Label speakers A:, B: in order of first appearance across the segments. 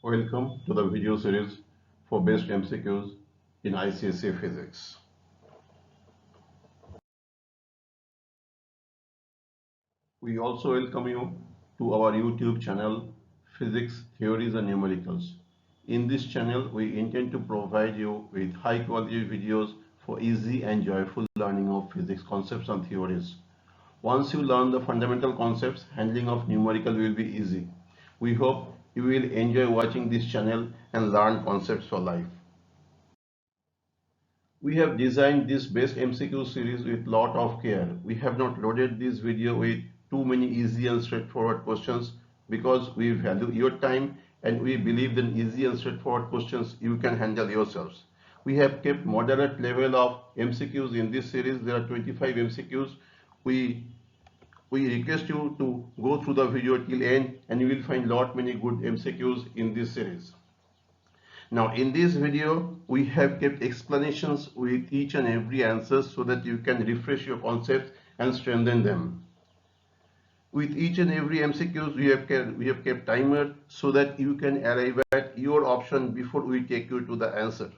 A: Welcome to the video series for best MCQs in ICSE Physics. We also welcome you to our YouTube channel Physics Theories and Numericals. In this channel, we intend to provide you with high quality videos for easy and joyful learning of physics concepts and theories. Once you learn the fundamental concepts, handling of numerical will be easy. We hope you will enjoy watching this channel and learn concepts for life. We have designed this best MCQ series with lot of care. We have not loaded this video with too many easy and straightforward questions because we value your time and we believe that easy and straightforward questions you can handle yourselves. We have kept moderate level of MCQs in this series. There are 25 MCQs. We request you to go through the video till end and you will find lot many good MCQs in this series. Now in this video we have kept explanations with each and every answer so that you can refresh your concepts and strengthen them. With each and every MCQs we have kept timer so that you can arrive at your option before we take you to the answer.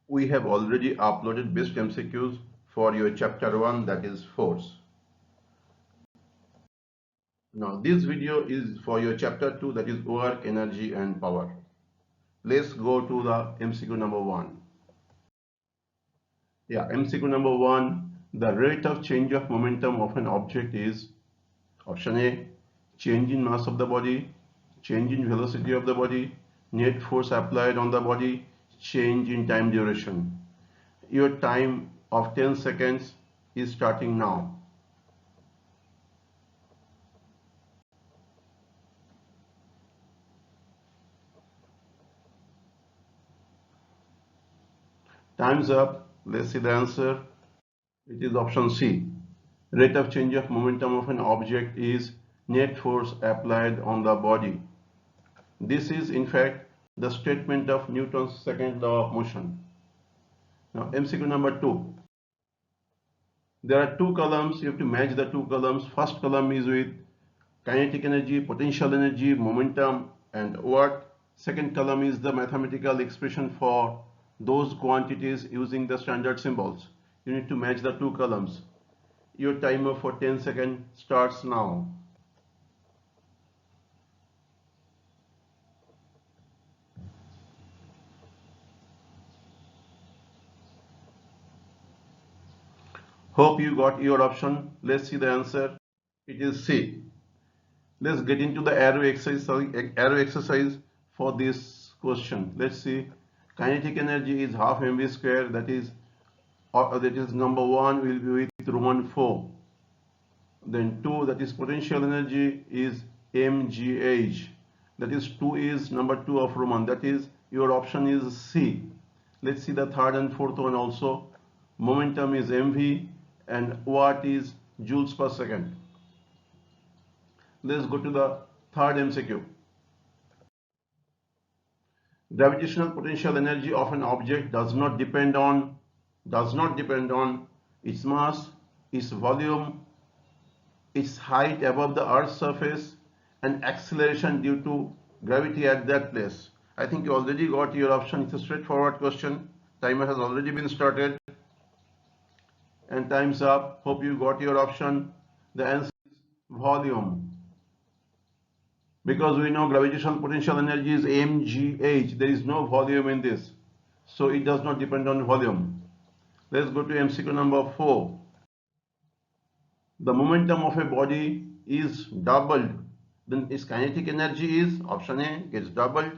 A: We have already uploaded best MCQs for your chapter 1, that is force. Now this video is for your chapter 2, that is work, energy and power. Let's go to the MCQ number 1. Yeah, MCQ number 1, the rate of change of momentum of an object is option A, change in mass of the body, change in velocity of the body, net force applied on the body, change in time duration. Your time of 10 seconds is starting now. Time's up. Let's see the answer. It is option C. Rate of change of momentum of an object is net force applied on the body. This is in fact the statement of Newton's second law of motion. Now MCQ number 2. There are two columns. You have to match the two columns. First column is with kinetic energy, potential energy, momentum and work. Second column is the mathematical expression for those quantities using the standard symbols. You need to match the two columns. Your timer for 10 seconds starts now. Hope you got your option. Let's see the answer. It is C. Let's get into the arrow exercise for this question. Let's see. Kinetic energy is half mv square. That is number 1 will be with Roman 4. Then 2, that is potential energy, is mgh. That is 2 is number 2 of Roman. That is your option is C. Let's see the third and fourth one also. Momentum is mv and watt is joules per second. Let's go to the third MCQ. Gravitational potential energy of an object does not depend on its mass, its volume, its height above the Earth's surface, and acceleration due to gravity at that place. I think you already got your option. It's a straightforward question. Timer has already been started and time's up. Hope you got your option. The answer is volume. Because we know gravitational potential energy is mgh. There is no volume in this, so it does not depend on volume. Let's go to MCQ number 4. The momentum of a body is doubled, then its kinetic energy is option A, gets doubled,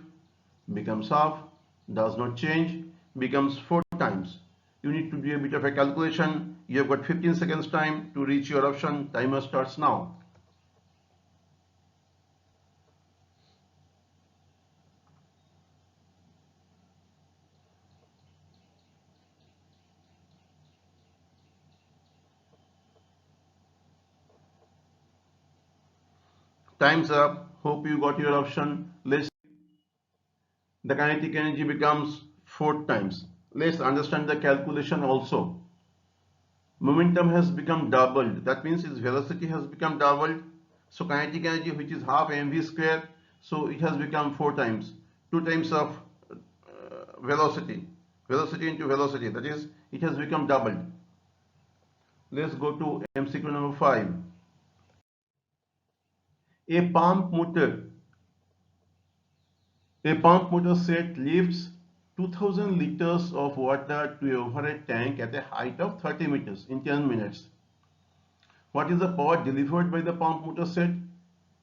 A: becomes half, does not change, becomes 4 times. You need to do a bit of a calculation. You have got 15 seconds time to reach your option. Timer starts now. Time's up. Hope you got your option. Let's the kinetic energy becomes 4 times. Let's understand the calculation also. Momentum has become doubled. That means its velocity has become doubled. So kinetic energy, which is half mv square, so it has become 4 times, 2 times of velocity, velocity into velocity, that is, it has become doubled. Let's go to MCQ number 5. A pump motor set lifts 2000 liters of water to a overhead tank at a height of 30 meters in 10 minutes. What is the power delivered by the pump motor set?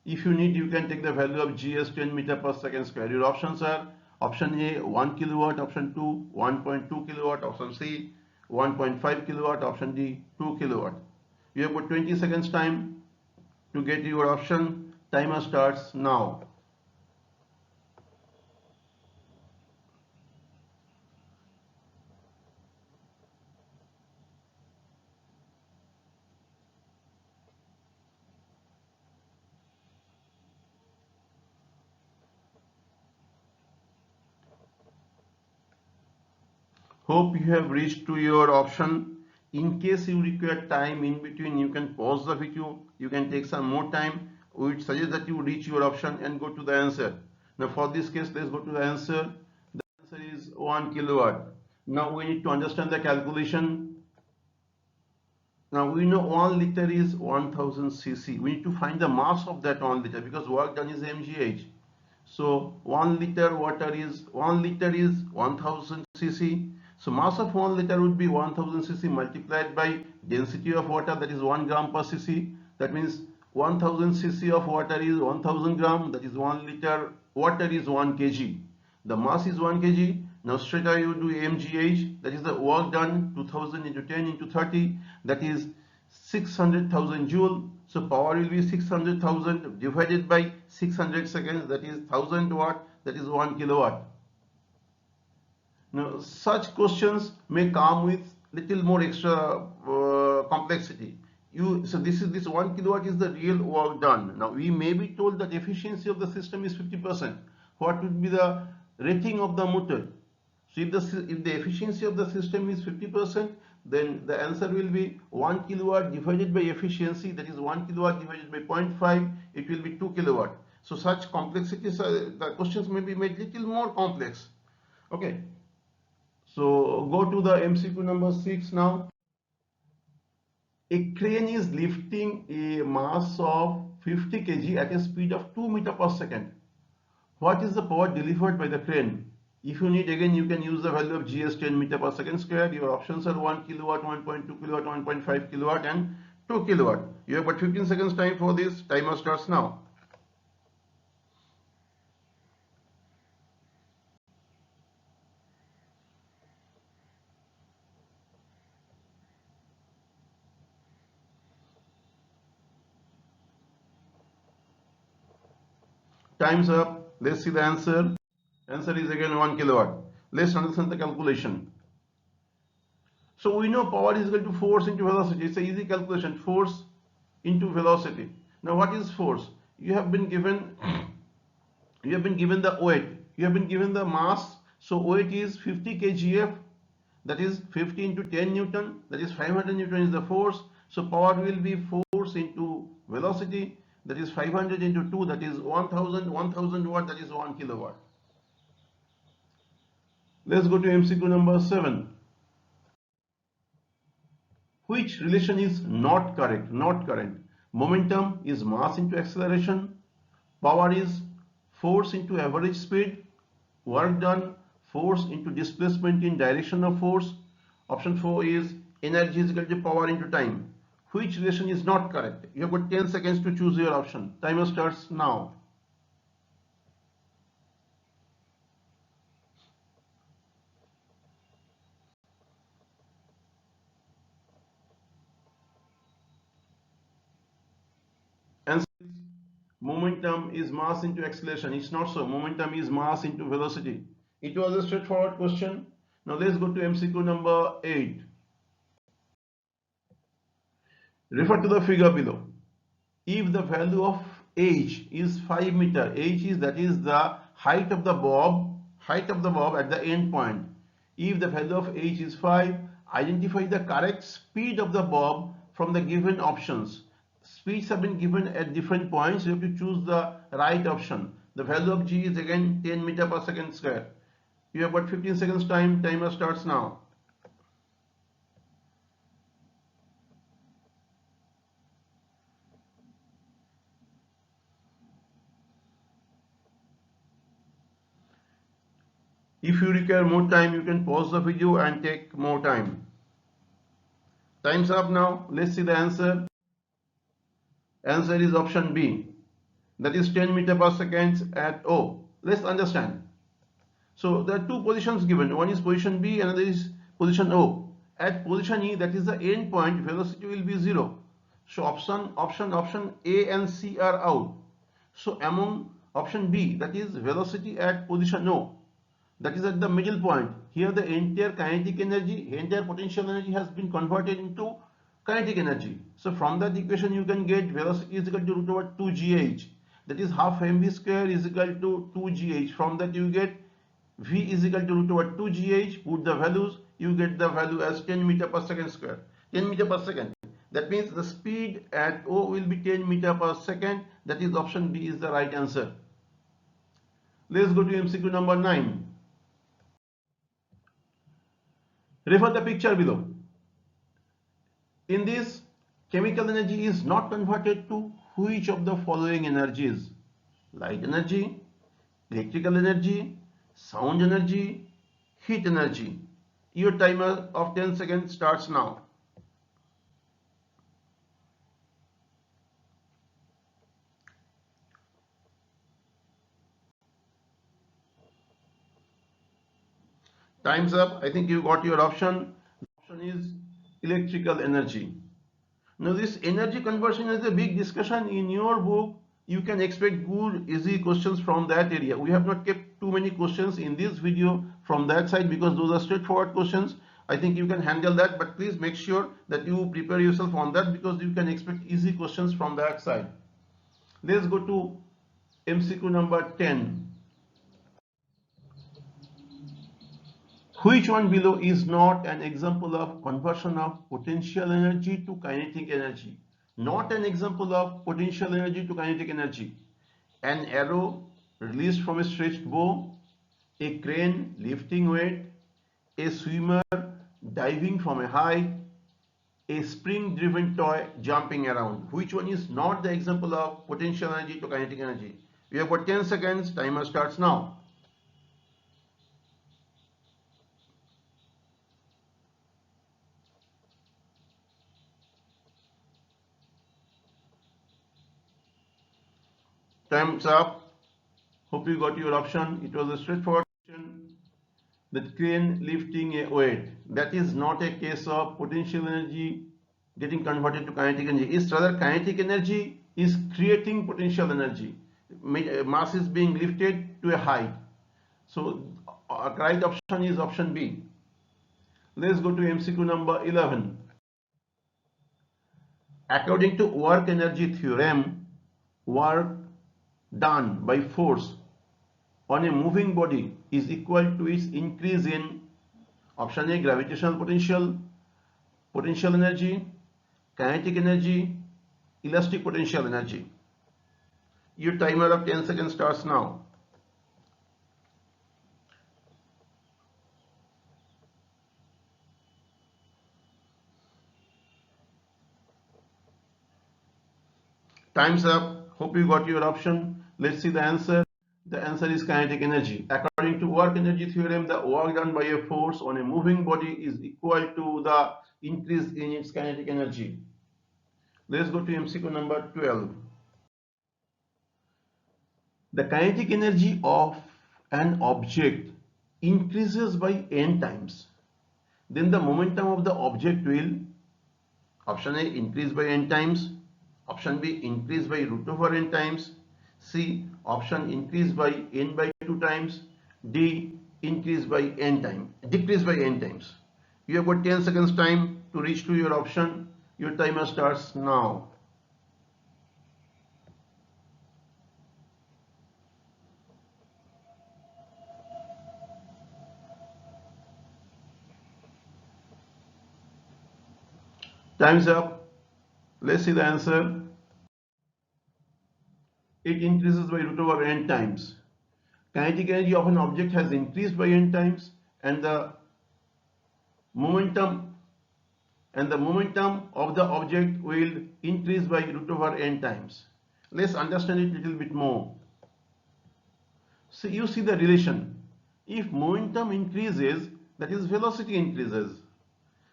A: If you need, you can take the value of G as 10 meter per second square. Your options are option A 1 kilowatt, option 2 1.2 kilowatt, option C 1.5 kilowatt, option D 2 kilowatt. You have got 20 seconds time to get your option. Timer starts now. Hope you have reached to your option. In case you require time in between, you can pause the video, you can take some more time. We would suggest that you reach your option and go to the answer. Now for this case, let's go to the answer. The answer is 1 kilowatt. Now we need to understand the calculation. Now we know 1 liter is 1000 cc. We need to find the mass of that 1 liter because work done is mgh. So 1 liter water is 1000 cc. So mass of 1 liter would be 1000 cc multiplied by density of water, that is 1 gram per cc. That means 1000 cc of water is 1000 gram, that is 1 liter water is 1 kg. The mass is 1 kg. Now straight away you do mgh, that is the work done, 2000 into 10 into 30, that is 600,000 joule. So power will be 600,000 divided by 600 seconds, that is 1000 watt, that is 1 kilowatt. Now such questions may come with little more extra complexity. So this 1 kilowatt is the real work done. Now we may be told that efficiency of the system is 50%. What would be the rating of the motor? So if the efficiency of the system is 50%, then the answer will be 1 kilowatt divided by efficiency, that is 1 kilowatt divided by 0.5, it will be 2 kilowatt. So such complexities, the questions may be made little more complex. Okay. So go to the MCQ number 6 now. A crane is lifting a mass of 50 kg at a speed of 2 meter per second. What is the power delivered by the crane? If you need, again you can use the value of G as 10 meter per second square. Your options are 1 kilowatt, 1.2 kilowatt, 1.5 kilowatt and 2 kilowatt. You have got 15 seconds time for this. Timer starts now. Time's up. Let's see the answer. Answer is again 1 kilowatt. Let's understand the calculation. So we know power is equal to force into velocity. It's an easy calculation. Force into velocity. Now what is force? You have been given the weight. You have been given the mass. So weight is 50 kgf. That is 50 into 10 Newton. That is 500 Newton is the force. So power will be force into velocity. That is 500 into 2. That is 1000 watt. That is 1 kilowatt. Let's go to MCQ number 7. Which relation is not correct? Not correct. Momentum is mass into acceleration. Power is force into average speed. Work done, force into displacement in direction of force. Option 4 is energy is equal to power into time. Which relation is not correct? You have got 10 seconds to choose your option. Timer starts now. Answer is momentum is mass into acceleration. It's not so. Momentum is mass into velocity. It was a straightforward question. Now let's go to MCQ number 8. Refer to the figure below. If the value of h is 5 meter, h is, that is the height of the bob at the end point. If the value of h is 5, identify the correct speed of the bob from the given options. speeds have been given at different points. You have to choose the right option. The value of g is again 10 meter per second square. You have got 15 seconds time. Timer starts now. If you require more time, you can pause the video and take more time. Time's up now. Let's see the answer. Answer is option B. That is 10 meter per second at O. Let's understand. So there are two positions given. One is position B, another is position O. At position E, that is the end point, velocity will be 0. So option A and C are out. So among option B, that is velocity at position O, that is at the middle point. Here the entire kinetic energy, entire potential energy has been converted into kinetic energy. So from that equation you can get velocity is equal to root over 2gh. That is half mv square is equal to 2gh. From that you get v is equal to root over 2gh. Put the values, you get the value as 10 meter per second square. 10 meter per second. That means the speed at O will be 10 meter per second. That is option B is the right answer. Let's go to MCQ number 9. Refer the picture below. In this, chemical energy is not converted to which of the following energies? Light energy, electrical energy, sound energy, heat energy. Your timer of 10 seconds starts now. Time's up. I think you got your option. The option is electrical energy. Now this energy conversion is a big discussion in your book. You can expect good easy questions from that area. We have not kept too many questions in this video from that side because those are straightforward questions. I think you can handle that, but please make sure that you prepare yourself on that because you can expect easy questions from that side. Let's go to MCQ number 10. Which one below is not an example of conversion of potential energy to kinetic energy? Not an example of potential energy to kinetic energy. An arrow released from a stretched bow, a crane lifting weight, a swimmer diving from a height, a spring-driven toy jumping around. Which one is not the example of potential energy to kinetic energy? We have got 10 seconds. Timer starts now. Time's up. Hope you got your option. It was a straightforward question. The crane lifting a weight. That is not a case of potential energy getting converted to kinetic energy. It's rather kinetic energy is creating potential energy. Mass is being lifted to a height. So right option is option B. Let's go to MCQ number 11. According to work energy theorem, work done by force on a moving body is equal to its increase in option A gravitational potential, potential energy, kinetic energy, elastic potential energy. Your timer of 10 seconds starts now. Time's up. Hope you got your option. Let's see the answer. The answer is kinetic energy. According to work energy theorem, the work done by a force on a moving body is equal to the increase in its kinetic energy. Let's go to MCQ number 12. The kinetic energy of an object increases by n times. Then the momentum of the object will option A increase by n times, option B increase by root over n times, C option increase by n by 2 times, D increase by n time, decrease by n times. You have got 10 seconds time to reach to your option. Your timer starts now. Time's up. Let's see the answer. it increases by root over n times. Kinetic energy of an object has increased by n times, and the momentum of the object will increase by root over n times. Let's understand it a little bit more. So you see the relation. If momentum increases, that is velocity increases.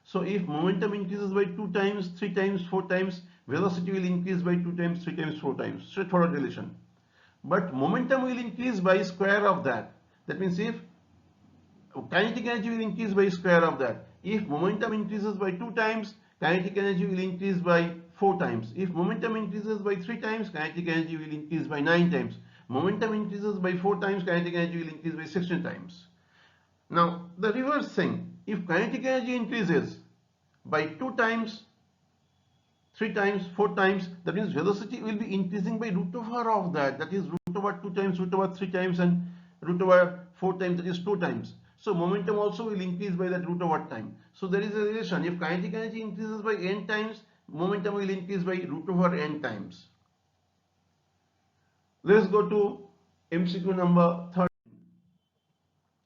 A: So if momentum increases by 2 times, 3 times, 4 times, velocity will increase by 2 times, 3 times, 4 times. Straightforward relation. But momentum will increase by square of that. That means if kinetic energy will increase by square of that. If momentum increases by 2 times, kinetic energy will increase by 4 times. If momentum increases by 3 times, kinetic energy will increase by 9 times. Momentum increases by 4 times, kinetic energy will increase by 16 times. Now, the reverse thing, if kinetic energy increases by 2 times, 3 times, 4 times, that means velocity will be increasing by root over of that. That is root over 2 times, root over 3 times, and root over 4 times, that is 2 times. So momentum also will increase by that root over time. So there is a relation. If kinetic energy increases by n times, momentum will increase by root over n times. Let's go to MCQ number 13.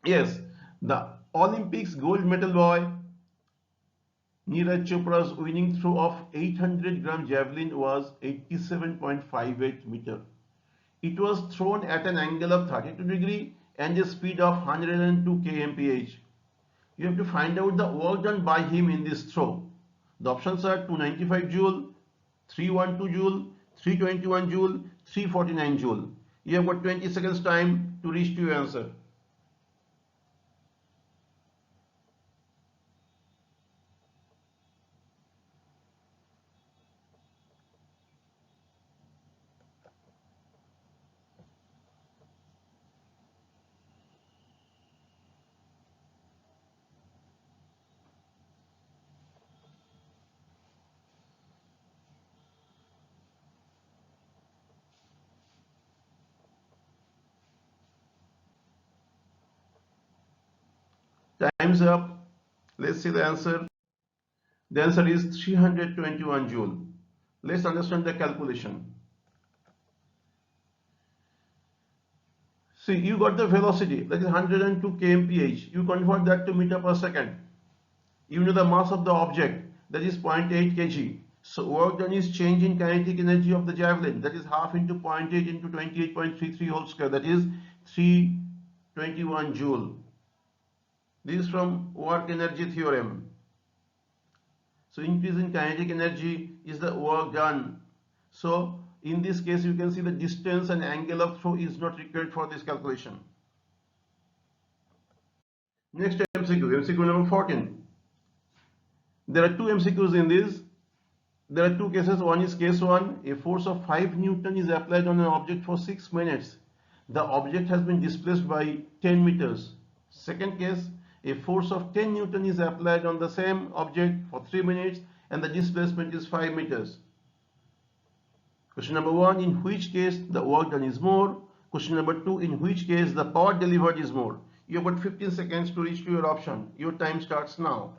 A: Yes, the Olympics gold medal boy Neeraj Chopra's winning throw of 800-gram javelin was 87.58 meter. It was thrown at an angle of 32 degree and a speed of 102 kmph. You have to find out the work done by him in this throw. The options are 295 joule, 312 joule, 321 joule, 349 joule. You have got 20 seconds time to reach to your answer. Time's up. Let's see the answer. The answer is 321 joule. Let's understand the calculation. See, you got the velocity, that is 102 kmph. You convert that to meter per second. You know the mass of the object, that is 0.8 kg. So work done is change in kinetic energy of the javelin, that is half into 0.8 into 28.33 whole square, that is 321 joule. This is from work energy theorem. So increase in kinetic energy is the work done. So in this case you can see the distance and angle of throw is not required for this calculation. Next MCQ number 14. There are two MCQs in this. There are two cases. One is case 1. A force of 5 Newton is applied on an object for 6 minutes. The object has been displaced by 10 meters. Second case, a force of 10 Newton is applied on the same object for 3 minutes and the displacement is 5 meters. Question number 1, in which case the work done is more? Question number 2, in which case the power delivered is more? You have got 15 seconds to reach to your option. Your time starts now.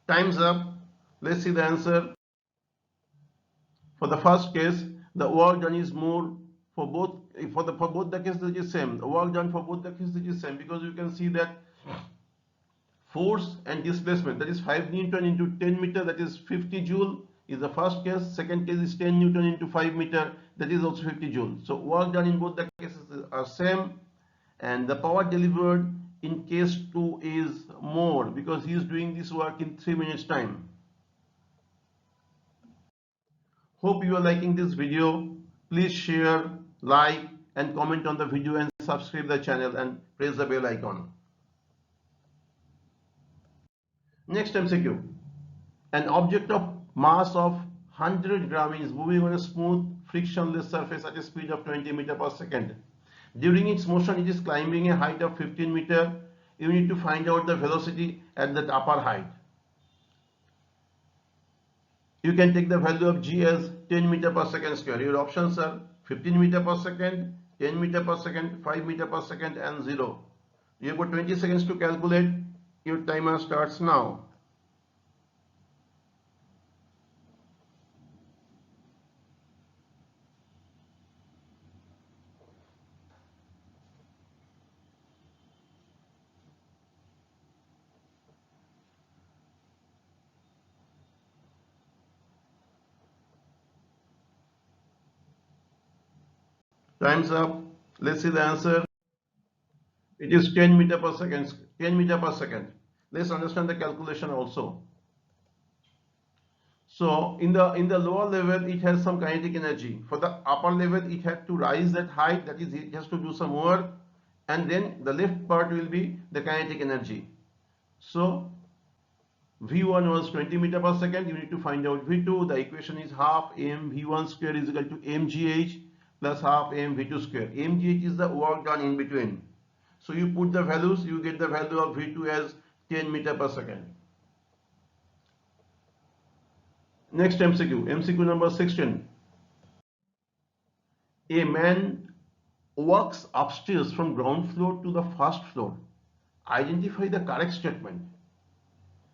A: Time's up. Let's see the answer. For the first case, the work done is more for both the cases it is same. The work done for both the cases it is same, because you can see that force and displacement, that is 5 Newton into 10 meter, that is 50 joule is the first case. Second case is 10 Newton into 5 meter, that is also 50 joule. So work done in both the cases are same, and the power delivered in case 2 is more because he is doing this work in 3 minutes time. Hope you are liking this video. Please share, like and comment on the video and subscribe the channel and press the bell icon. Next MCQ. An object of mass of 100 gram is moving on a smooth frictionless surface at a speed of 20 meter per second. During its motion it is climbing a height of 15 meter. You need to find out the velocity at that upper height. You can take the value of G as 10 meter per second square. Your options are 15 meter per second, 10 meter per second, 5 meter per second and 0. You've got 20 seconds to calculate. Your timer starts now. Time's up. Let's see the answer. It is 10 meter per second. 10 meter per second. Let's understand the calculation also. So in the lower level, it has some kinetic energy. For the upper level, it had to rise that height. That is, it has to do some work, and then the left part will be the kinetic energy. So V1 was 20 meter per second. You need to find out V2. The equation is half m V1 square is equal to mgh plus half m V2 square. Mgh is the work done in between. So you put the values, you get the value of V2 as 10 meter per second. Next MCQ, MCQ number 16. A man walks upstairs from ground floor to the first floor. Identify the correct statement.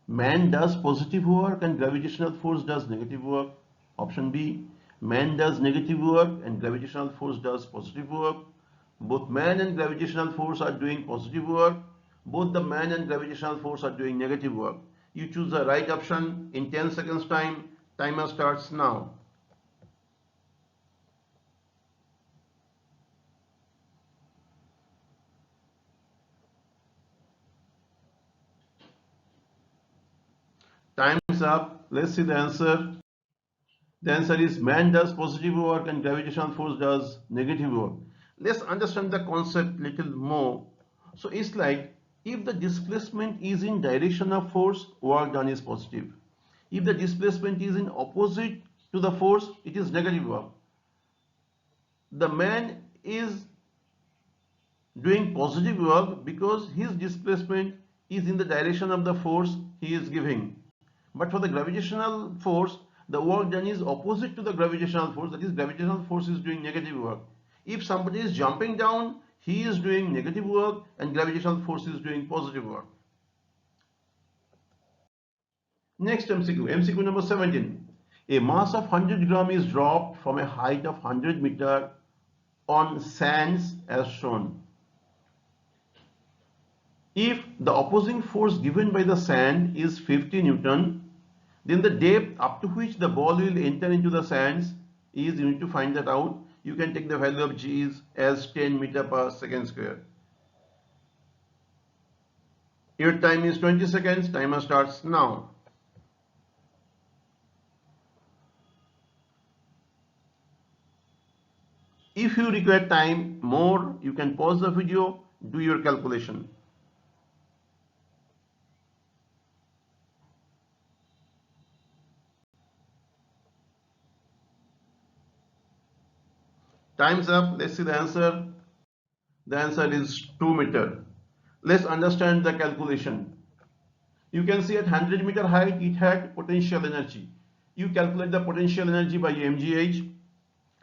A: Man does positive work and gravitational force does negative work. Option B. Man does negative work and gravitational force does positive work. Both man and gravitational force are doing positive work. Both the man and gravitational force are doing negative work. You choose the right option in 10 seconds time. Timer starts now. Time's up. Let's see the answer. The answer is man does positive work and gravitational force does negative work. Let's understand the concept little more. So it's like if the displacement is in direction of force, work done is positive. If the displacement is in opposite to the force, it is negative work. The man is doing positive work because his displacement is in the direction of the force he is giving. But for the gravitational force, the work done is opposite to the gravitational force, that is gravitational force is doing negative work. If somebody is jumping down, he is doing negative work and gravitational force is doing positive work. Next MCQ, MCQ number 17. A mass of 100 gram is dropped from a height of 100 meter on sands as shown. If the opposing force given by the sand is 50 Newton, then the depth up to which the ball will enter into the sands is, you need to find that out. You can take the value of G as 10 meter per second square. Your time is 20 seconds. Timer starts now. If you require time more, you can pause the video, do your calculation. Time's up. Let's see the answer. The answer is 2 meter. Let's understand the calculation. You can see at 100 meter height it had potential energy. You calculate the potential energy by mgh.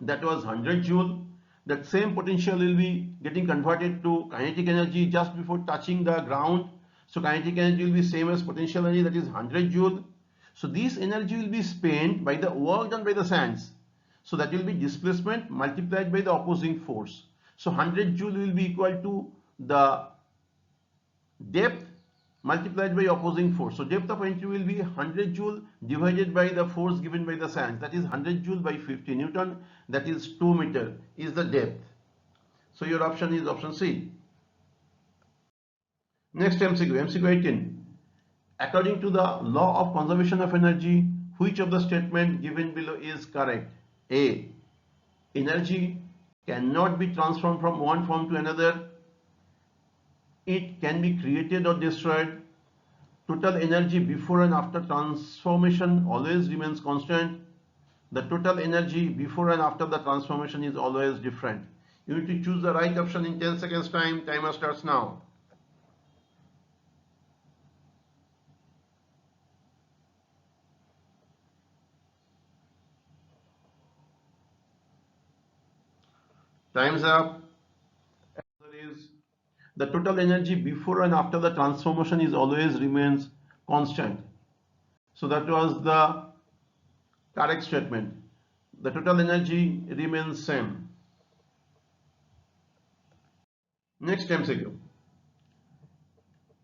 A: That was 100 joule. That same potential will be getting converted to kinetic energy just before touching the ground. So kinetic energy will be same as potential energy, that is 100 joule. So this energy will be spent by the work done by the sands. So that will be displacement multiplied by the opposing force. So 100 joule will be equal to the depth multiplied by opposing force. So depth of entry will be 100 joule divided by the force given by the sand. That is 100 joule by 50 Newton. That is 2 meter is the depth. So your option is option C. Next MCQ, MCQ 18. According to the law of conservation of energy, which of the statement given below is correct? A. Energy cannot be transformed from one form to another. It can be created or destroyed. Total energy before and after transformation always remains constant. The total energy before and after the transformation is always different. You need to choose the right option in 10 seconds time. Timer starts now. Time's up. Answer is the total energy before and after the transformation is always remains constant. So that was the correct statement. The total energy remains same. Next MCQ.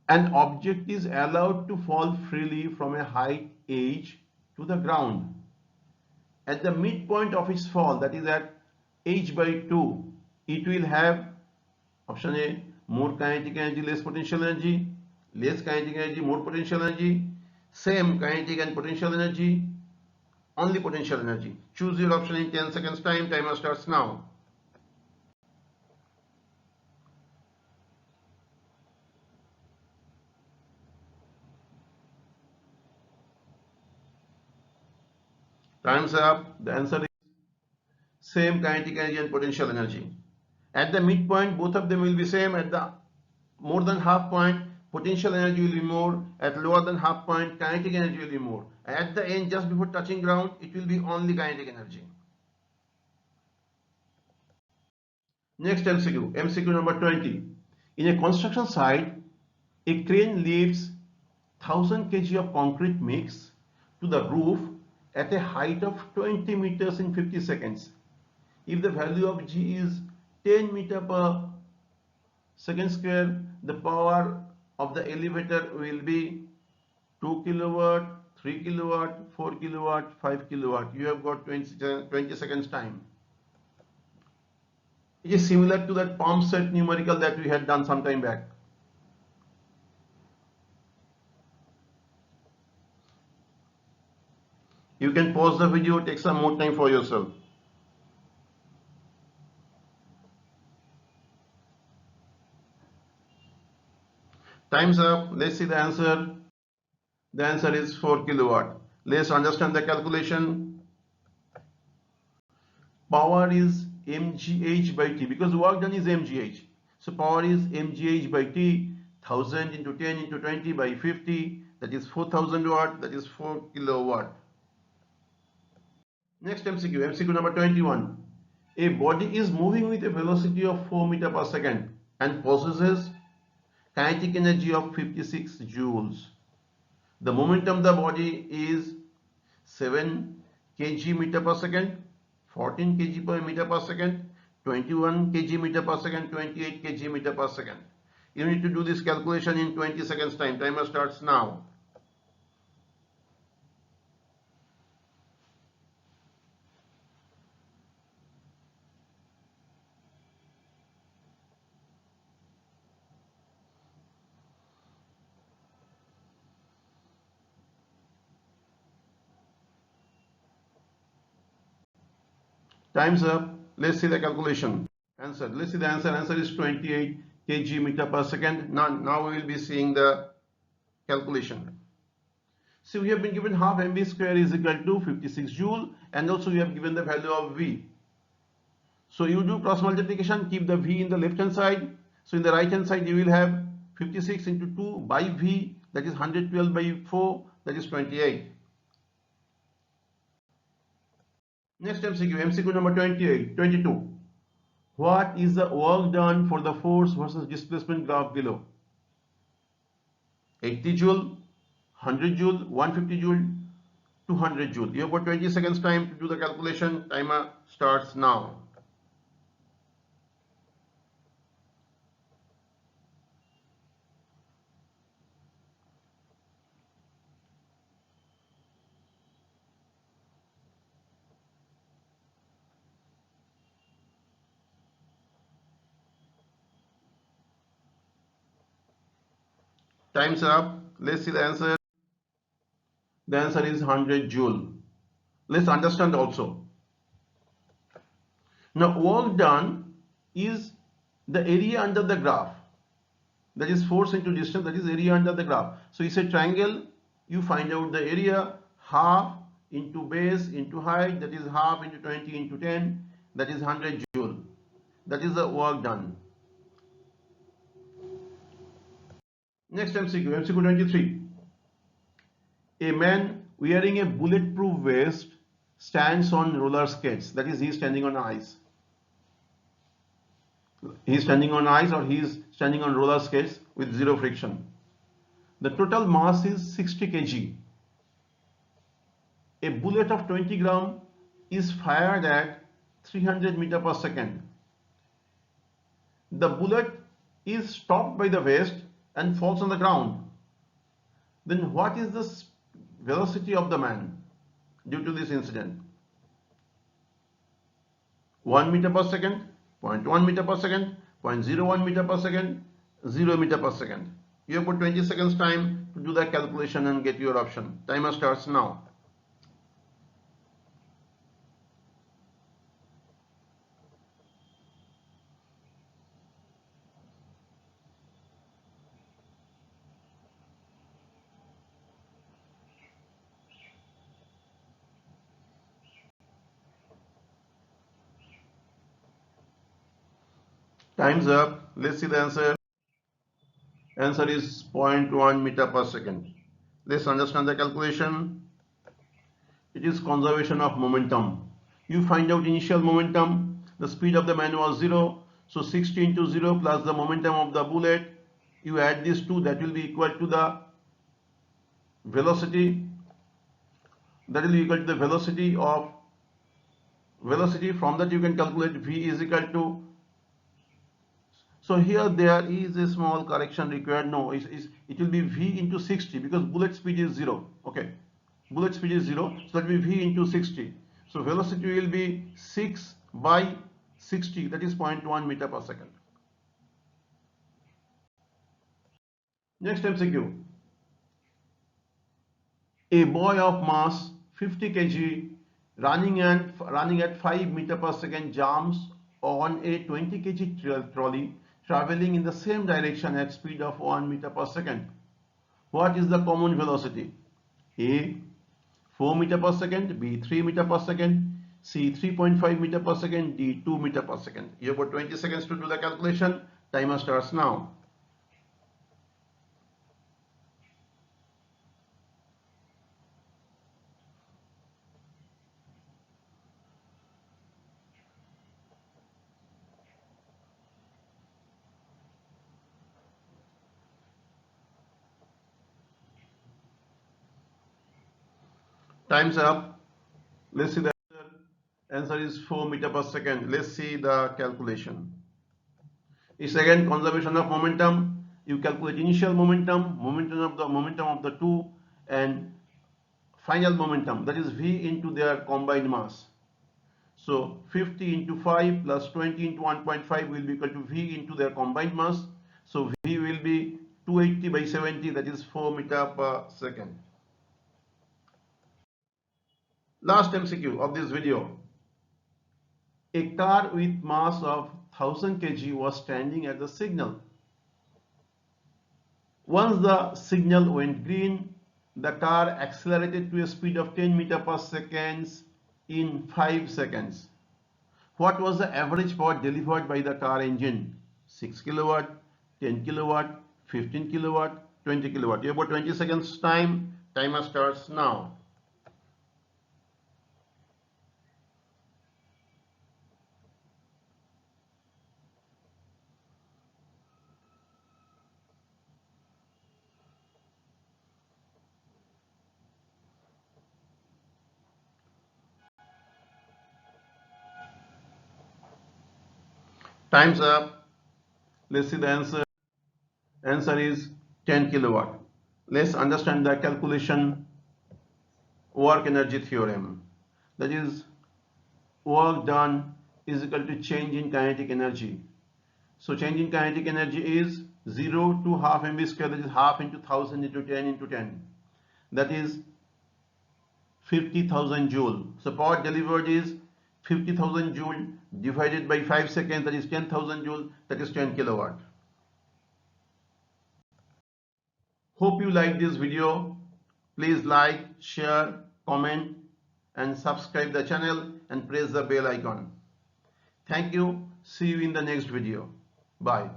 A: An object is allowed to fall freely from a height h to the ground. At the midpoint of its fall, that is at h by 2, it will have option A, more kinetic energy, less potential energy, less kinetic energy, more potential energy, same kinetic and potential energy, only potential energy. Choose your option in 10 seconds time. Timer starts now. Time's up. The answer is same kinetic energy and potential energy. At the midpoint, both of them will be same. At the more than half point, potential energy will be more. At lower than half point, kinetic energy will be more. At the end, just before touching ground, it will be only kinetic energy. Next MCQ, MCQ number 20. In a construction site, a crane lifts 1000 kg of concrete mix to the roof at a height of 20 meters in 50 seconds. If the value of G is 10 meter per second square, the power of the elevator will be 2 kilowatt, 3 kilowatt, 4 kilowatt, 5 kilowatt. You have got 20 seconds time. It is similar to that pump set numerical that we had done some time back. You can pause the video, take some more time for yourself. Time's up. Let's see the answer. The answer is 4 kilowatt. Let's understand the calculation. Power is mgh by t because work done is mgh. So power is mgh by t, 1000 into 10 into 20 by 50, that is 4000 watt, that is 4 kilowatt. Next MCQ, MCQ number 21. A body is moving with a velocity of 4 meter per second and possesses kinetic energy of 56 joules. The momentum of the body is 7 kg meter per second, 14 kg per meter per second, 21 kg meter per second, 28 kg meter per second. You need to do this calculation in 20 seconds time. Timer starts now. Time's up. Let's see the calculation. Answer. Let's see the answer. Answer is 28 kg meter per second. Now we will be seeing the calculation. So we have been given half mv square is equal to 56 joule, and also we have given the value of v. So you do cross multiplication, keep the v in the left hand side. So in the right hand side you will have 56 into 2 by v, that is 112 by 4, that is 28. Next MCQ, MCQ number 22. What is the work done for the force versus displacement graph below? 80 joule, 100 joule, 150 joule, 200 joule. You have got 20 seconds time to do the calculation. Timer starts now. Time's up. Let's see the answer. The answer is 100 joule. Let's understand also. Now work done is the area under the graph. That is force into distance, that is area under the graph. So it's a triangle. You find out the area, half into base into height, that is half into 20 into 10, that is 100 joule. That is the work done. Next MCQ, MCQ 23. A man wearing a bulletproof vest stands on roller skates, that is he is standing on ice. He is standing on ice or he is standing on roller skates with zero friction. The total mass is 60 kg. A bullet of 20 gram is fired at 300 meter per second. The bullet is stopped by the waist and falls on the ground. Then what is the velocity of the man due to this incident? 1 meter per second, 0.1 meter per second, 0.01 meter per second, 0 meter per second. You have got 20 seconds time to do the calculation and get your option. Timer starts now. Time's up. Let's see the answer. Answer is 0.1 meter per second. Let's understand the calculation. It is conservation of momentum. You find out initial momentum. The speed of the man was 0. So 60 into 0 plus the momentum of the bullet. You add these two, that will be equal to the velocity. That will be equal to the velocity of velocity. From that you can calculate V is equal to. So here there is a small correction required. No, it will be V into 60 because bullet speed is 0. Okay, bullet speed is 0, so that will be V into 60. So velocity will be 6 by 60, that is 0.1 meter per second. Next MCQ. A boy of mass 50 kg running at 5 meter per second jumps on a 20 kg trolley traveling in the same direction at speed of 1 meter per second. What is the common velocity? A 4 meter per second, B 3 meter per second, C 3.5 meter per second, D 2 meter per second. You have got 20 seconds to do the calculation. Timer starts now. Time's up. Let's see the answer. Answer is 4 meter per second. Let's see the calculation. It's again conservation of momentum. You calculate initial momentum, momentum of the two, and final momentum, that is V into their combined mass. So 50 into 5 plus 20 into 1.5 will be equal to V into their combined mass. So V will be 280 by 70, that is 4 meter per second. Last MCQ of this video. A car with mass of 1000 kg was standing at the signal. Once the signal went green, the car accelerated to a speed of 10 meter per second in 5 seconds. What was the average power delivered by the car engine? 6 kilowatt, 10 kilowatt, 15 kilowatt, 20 kilowatt. You have about 20 seconds time. Timer starts now. Time's up. Let's see the answer. Answer is 10 kilowatt. Let's understand the calculation work energy theorem. That is, work done is equal to change in kinetic energy. So change in kinetic energy is 0 to half mv square, that is half into 1000 into 10 into 10. That is 50,000 joule. So power delivered is 50,000 joule divided by 5 seconds, that is 10,000 joule, that is 10 kilowatt. Hope you like this video. Please like, share, comment and subscribe the channel and press the bell icon. Thank you. See you in the next video. Bye.